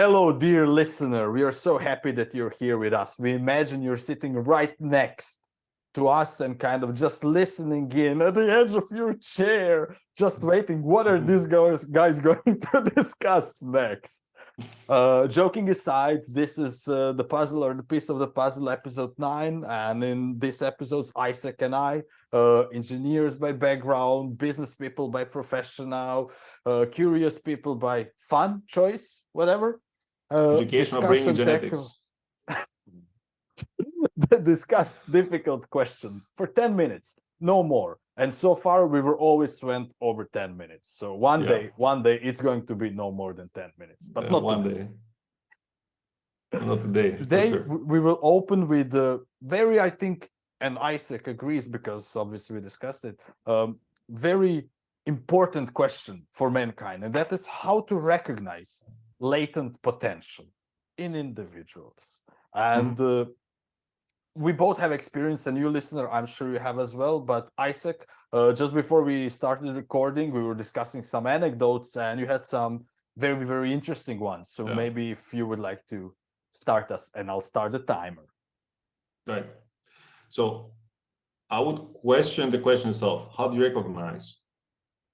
Hello, dear listener. We are so happy that you're here with us. We imagine you're sitting right next to us and kind of just listening in at the edge of your chair, just waiting. What are these guys going to discuss next? Joking aside, this is the puzzle or the piece of the puzzle, episode 9. And in this episode, Isaac and I, engineers by background, business people by profession now, curious people by fun choice, whatever. Educational bringing genetics. Discuss difficult question for 10 minutes, no more. And so far, we were always went over 10 minutes. So one day, it's going to be no more than 10 minutes, but not one today. day. Not today. Today, sure. we will open with the very, I think, and Isaac agrees because obviously we discussed it, very important question for mankind. And that is how to recognize latent potential in individuals. And we both have experience, and you listener, I'm sure you have as well. But Isaac, just before we started recording, we were discussing some anecdotes, and you had some very, very interesting ones. So maybe if you would like to start us, and I'll start the timer. Right. So I would question the question itself. How do you recognize?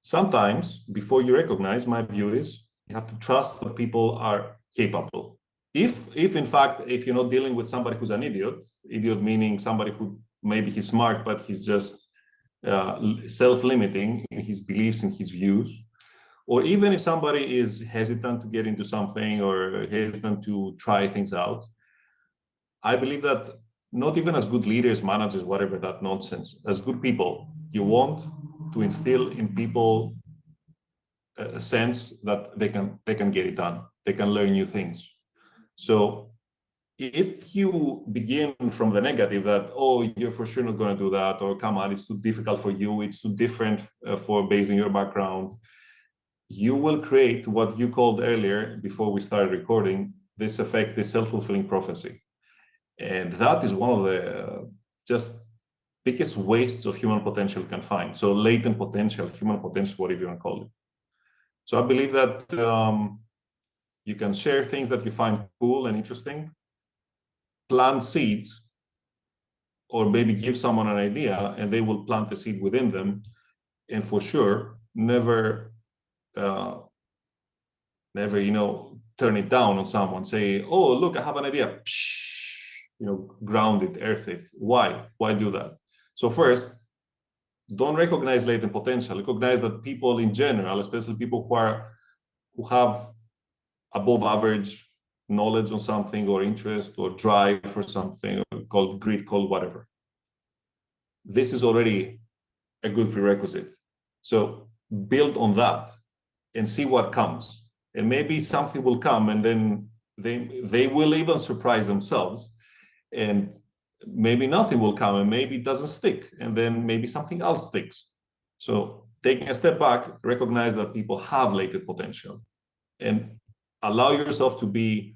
Sometimes before you recognize, my view is you have to trust that people are capable. If in fact, if you're not dealing with somebody who's an idiot meaning somebody who maybe he's smart, but he's just self-limiting in his beliefs and his views, or even if somebody is hesitant to get into something or hesitant to try things out, I believe that not even as good leaders, managers, whatever that nonsense, as good people, you want to instill in people a sense that they can get it done, they can learn new things. So if you begin from the negative that, oh, you're for sure not going to do that, or come on, it's too difficult for you, it's too different based on your background, you will create what you called earlier, before we started recording, this effect, this self-fulfilling prophecy. And that is one of the just biggest wastes of human potential you can find. So latent potential, human potential, whatever you want to call it. So I believe that you can share things that you find cool and interesting, plant seeds, or maybe give someone an idea and they will plant the seed within them. And for sure, never, turn it down on someone, say, oh, look, I have an idea. Ground it, earth it. Why do that? So first, don't recognize latent potential. Recognize that people in general, especially people who have above average knowledge on something, or interest, or drive for something, or called grit, called whatever. This is already a good prerequisite. So build on that and see what comes. And maybe something will come, and then they will even surprise themselves. And maybe nothing will come, and maybe it doesn't stick, and then maybe something else sticks. So taking a step back, recognize that people have latent potential, and allow yourself to be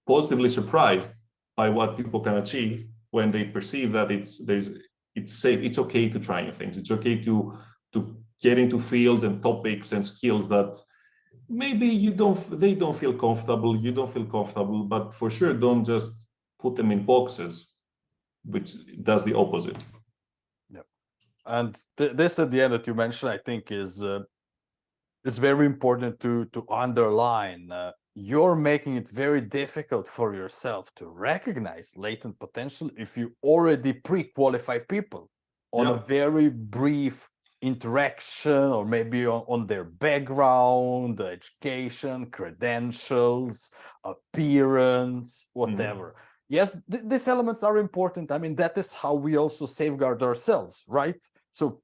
positively surprised by what people can achieve when they perceive that it's safe. It's okay to try new things. It's okay to get into fields and topics and skills that maybe they don't feel comfortable, you don't feel comfortable, but for sure don't just put them in boxes, which does the opposite. Yeah. And this at the end that you mentioned, I think is very important to underline. You're making it very difficult for yourself to recognize latent potential if you already pre-qualify people on a very brief interaction, or maybe on their background, education, credentials, appearance, whatever. Yes, these elements are important. I mean, that is how we also safeguard ourselves, right? So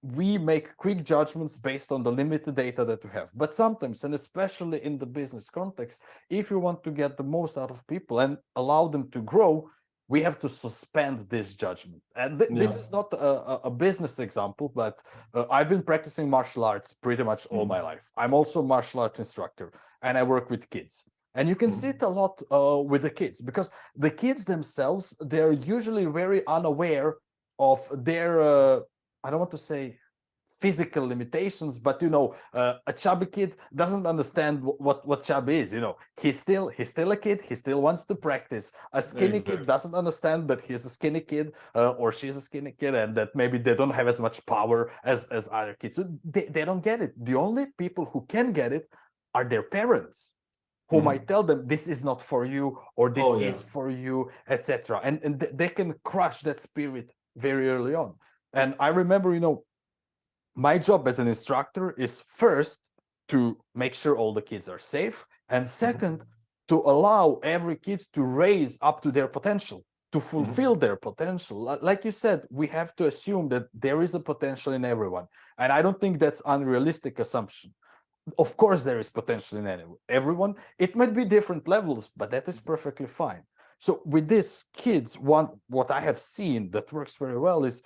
we make quick judgments based on the limited data that we have. But sometimes, and especially in the business context, if you want to get the most out of people and allow them to grow, we have to suspend this judgment. And this is not a business example, but I've been practicing martial arts pretty much all my life. I'm also a martial arts instructor, and I work with kids. And you can sit a lot with the kids, because the kids themselves, they're usually very unaware of their, I don't want to say physical limitations, but a chubby kid doesn't understand what chubby is. He's still a kid. He still wants to practice. A skinny kid doesn't understand that he's a skinny kid, or she's a skinny kid, and that maybe they don't have as much power as other kids. So they don't get it. The only people who can get it are their parents, who might tell them this is not for you, or this is for you, etc. And they can crush that spirit very early on. And I remember, my job as an instructor is first to make sure all the kids are safe, and second, to allow every kid to raise up to their potential, to fulfill their potential. Like you said, we have to assume that there is a potential in everyone. And I don't think that's unrealistic assumption. Of course, there is potential in everyone. It might be different levels, but that is perfectly fine. So with these kids, what I have seen that works very well is,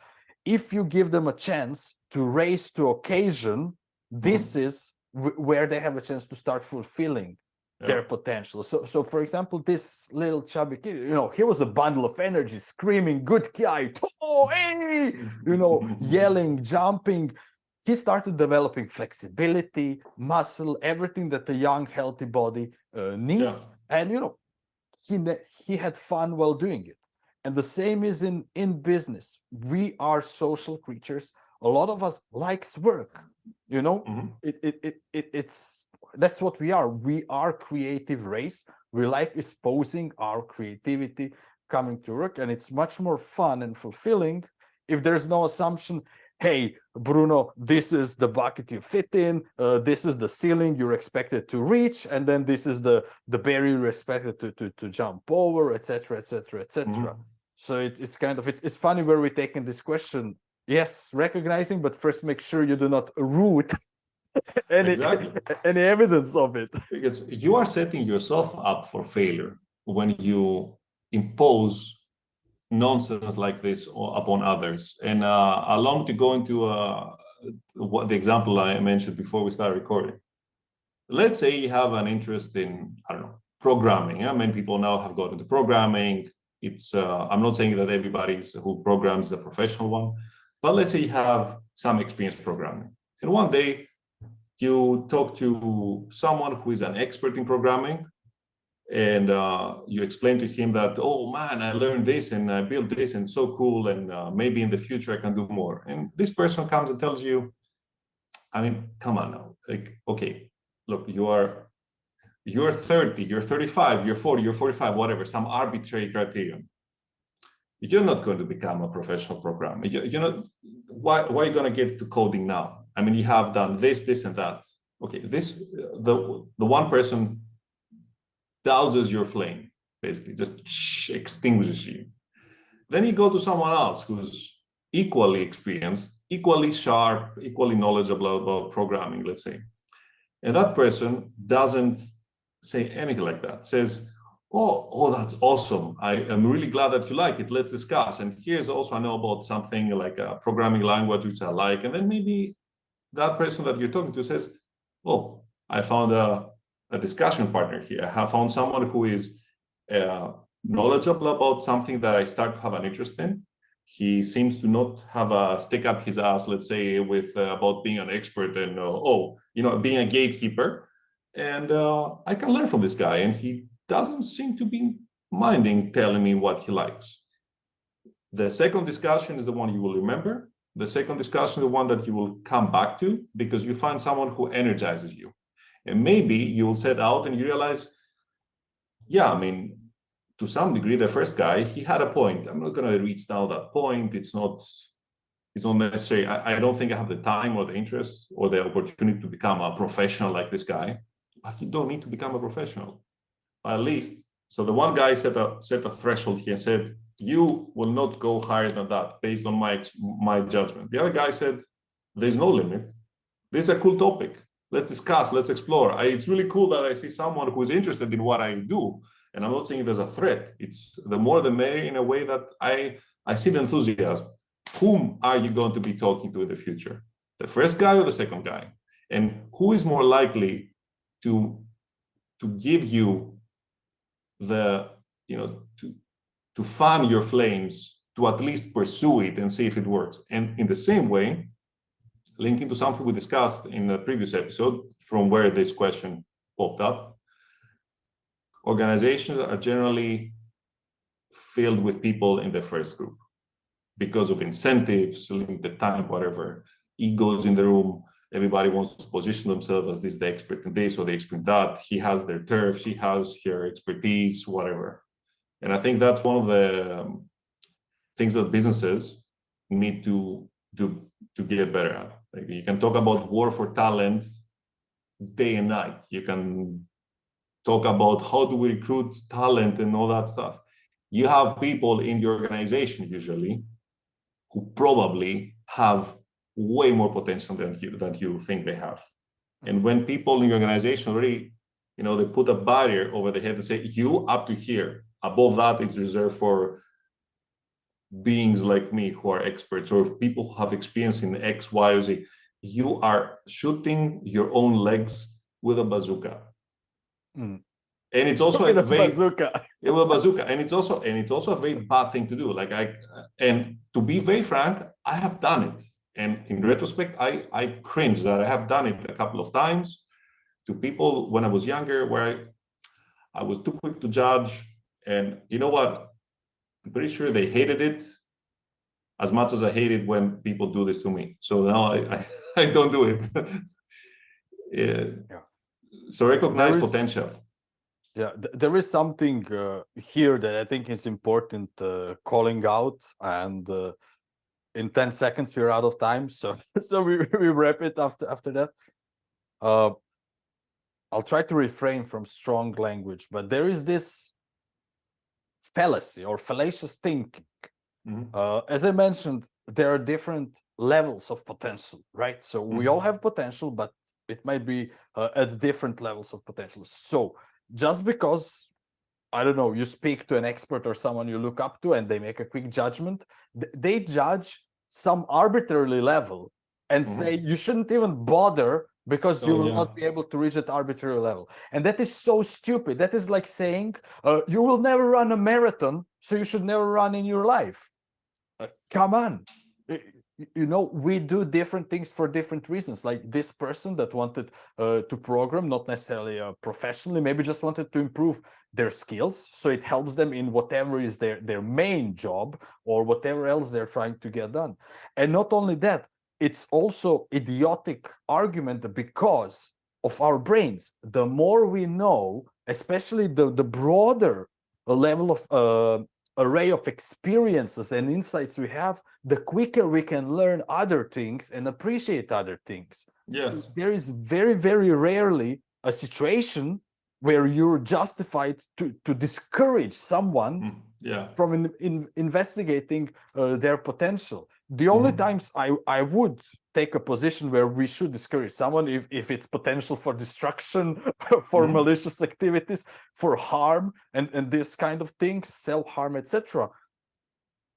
if you give them a chance to raise to occasion, this is where they have a chance to start fulfilling their potential. So for example, this little chubby kid, he was a bundle of energy, screaming, good guy, oh, hey, yelling, jumping. He started developing flexibility, muscle, everything that a young, healthy body needs. And, he had fun while doing it. And the same is in business. We are social creatures. A lot of us likes work. It's that's what we are. We are creative race. We like exposing our creativity coming to work, and it's much more fun and fulfilling if there's no assumption, hey, Bruno, this is the bucket you fit in, this is the ceiling you're expected to reach, and then this is the barrier you're expected to jump over, etc., etc., etc. So it's kind of, it's funny where we're taking this question. Yes, recognizing, but first make sure you do not root any evidence of it. Because you are setting yourself up for failure when you impose nonsense like this upon others. And along to go into what the example I mentioned before we started recording. Let's say you have an interest in, I don't know, programming. Many people now have got into programming. It's I'm not saying that everybody who programs is a professional one, but let's say you have some experience programming. And one day you talk to someone who is an expert in programming, and you explain to him that, oh man, I learned this and I built this and so cool, and maybe in the future I can do more. And this person comes and tells you, I mean, come on now, like, okay, look, you're 30, you're 35, you're 40, you're 45, whatever, some arbitrary criterion. You're not going to become a professional programmer. You're not, why are you going to get to coding now? I mean, you have done this and that. Okay, the one person douses your flame, basically, just extinguishes you. Then you go to someone else who's equally experienced, equally sharp, equally knowledgeable about programming, let's say. And that person doesn't say anything like that, says, oh, that's awesome. I am really glad that you like it. Let's discuss. And here's also, I know about something like a programming language, which I like. And then maybe that person that you're talking to says, oh, I found a discussion partner here. I have found someone who is knowledgeable about something that I start to have an interest in. He seems to not have a stick up his ass, let's say, with about being an expert and being a gatekeeper. And I can learn from this guy, and he doesn't seem to be minding telling me what he likes. The second discussion is the one you will remember. The second discussion is the one that you will come back to, because you find someone who energizes you. And maybe you will set out and you realize, yeah, I mean, to some degree, the first guy, he had a point. I'm not going to reach down that point. It's not necessary. I don't think I have the time or the interest or the opportunity to become a professional like this guy. But you don't need to become a professional, at least. So the one guy set a threshold here and said, you will not go higher than that based on my judgment. The other guy said, there's no limit. This is a cool topic. Let's discuss, let's explore. It's really cool that I see someone who is interested in what I do. And I'm not saying it as a threat. It's the more the merrier, in a way that I see the enthusiasm. Whom are you going to be talking to in the future? The first guy or the second guy? And who is more likely to give you the, to fan your flames, to at least pursue it and see if it works? And in the same way, linking to something we discussed in the previous episode, from where this question popped up, organizations are generally filled with people in the first group because of incentives, limited time, whatever, egos in the room. Everybody wants to position themselves as this, the expert in this or the expert in that. He has their turf, she has her expertise, whatever. And I think that's one of the things that businesses need to get better at. Like, you can talk about war for talent day and night. You can talk about how do we recruit talent and all that stuff. You have people in the organization usually who probably have way more potential than you think they have. And when people in the organization already, they put a barrier over the head and say, you up to here, above that it's reserved for beings like me who are experts or people who have experience in X, Y, or Z. You are shooting your own legs with a bazooka. And it's also a bazooka. With a bazooka. And it's also a very bad thing to do. And to be very frank, I have done it. And in retrospect, I cringe that I have done it a couple of times to people when I was younger, where I was too quick to judge. And you know what? I'm pretty sure they hated it as much as I hate it when people do this to me. So now I don't do it. Yeah. So recognize potential. Yeah, there is something here that I think is important calling out, and in 10 seconds we're out of time, so we wrap it after that. I'll try to refrain from strong language, but there is this fallacy or fallacious thinking. As I mentioned, there are different levels of potential, right? So we all have potential, but it might be at different levels of potential. So just because, I don't know, you speak to an expert or someone you look up to and they make a quick judgment, they judge some arbitrary level and say you shouldn't even bother because you will not be able to reach that arbitrary level. And that is so stupid. That is like saying you will never run a marathon, so you should never run in your life. Come on. We do different things for different reasons. Like this person that wanted to program, not necessarily professionally, maybe just wanted to improve their skills, so it helps them in whatever is their main job or whatever else they're trying to get done. And not only that, it's also idiotic argument because of our brains. The more we know, especially the broader level of array of experiences and insights we have, the quicker we can learn other things and appreciate other things. Yes. So there is very, very rarely a situation where you're justified to discourage someone from investigating their potential. The only times I would take a position where we should discourage someone if it's potential for destruction, for malicious activities, for harm, and this kind of things, self-harm, etc.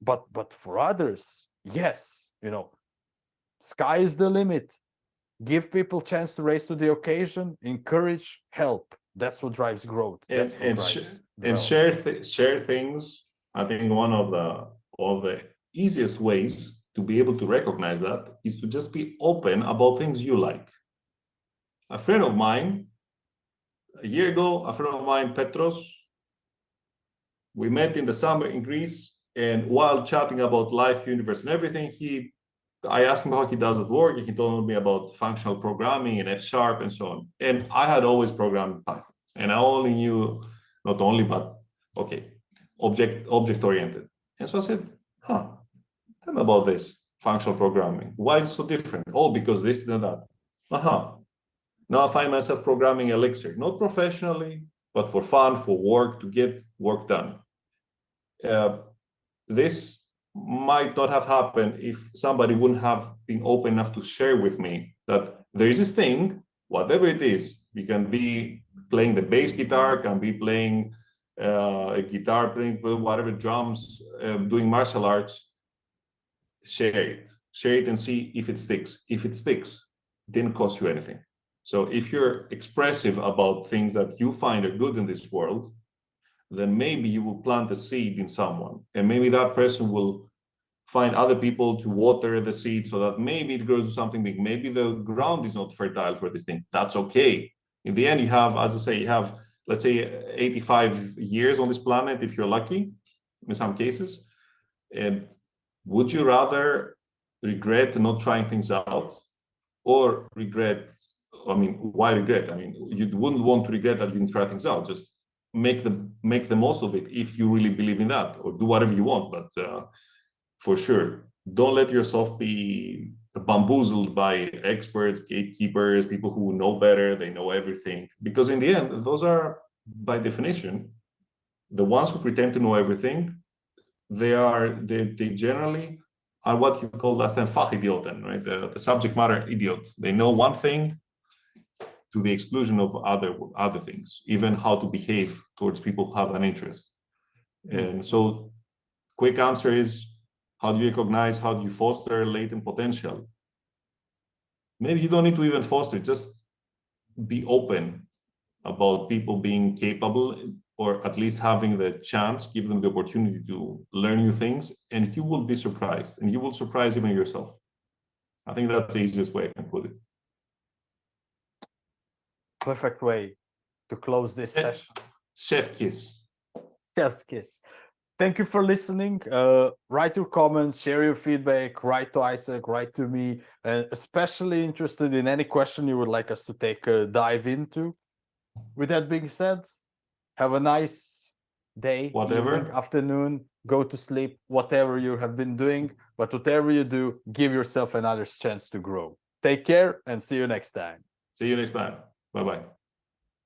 But for others, yes, sky is the limit. Give people chance to raise to the occasion, encourage, help. That's what drives growth. And share things. I think one of the easiest ways to be able to recognize that is to just be open about things you like. A friend of mine, a year ago, Petros, we met in the summer in Greece, and while chatting about life, universe, and everything, I asked him how he does at work. He told me about functional programming and F# and so on. And I had always programmed Python, and I only knew, not only, but object-oriented. And so I said, tell me about this functional programming. Why is it so different? Oh, because this and that. Now I find myself programming Elixir, not professionally, but for fun, for work, to get work done. This might not have happened if somebody wouldn't have been open enough to share with me that there is this thing, whatever it is. You can be playing the bass guitar, can be playing a guitar, playing whatever, drums, doing martial arts. Share it and see if it sticks. If it sticks, it didn't cost you anything. So if you're expressive about things that you find are good in this world, then maybe you will plant a seed in someone, and maybe that person will find other people to water the seed so that maybe it grows to something big. Maybe the ground is not fertile for this thing. That's okay. In the end, you have, as I say, you have, let's say, 85 years on this planet if you're lucky, in some cases. And would you rather regret not trying things out, or regret? I mean, why regret? I mean, you wouldn't want to regret that you didn't try things out. Just make the most of it if you really believe in that, or do whatever you want. But for sure, don't let yourself be bamboozled by experts, gatekeepers, people who know better, they know everything. Because in the end, those are, by definition, the ones who pretend to know everything. They generally are what you call last time fachidioten, right? The subject matter idiot. They know one thing to the exclusion of other things, even how to behave towards people who have an interest. And so, quick answer is, how do you recognize, how do you foster latent potential? Maybe you don't need to even foster, just be open about people being capable, or at least having the chance, give them the opportunity to learn new things, and you will be surprised, and you will surprise even yourself. I think that's the easiest way I can put it. Perfect way to close this session. Chef kiss. Chef's kiss. Thank you for listening. Write your comments, share your feedback, write to Isaac, write to me, and especially interested in any question you would like us to take a dive into. With that being said, have a nice day, evening, afternoon, go to sleep, whatever you have been doing. But whatever you do, give yourself another chance to grow. Take care and see you next time. See you next time. Bye-bye.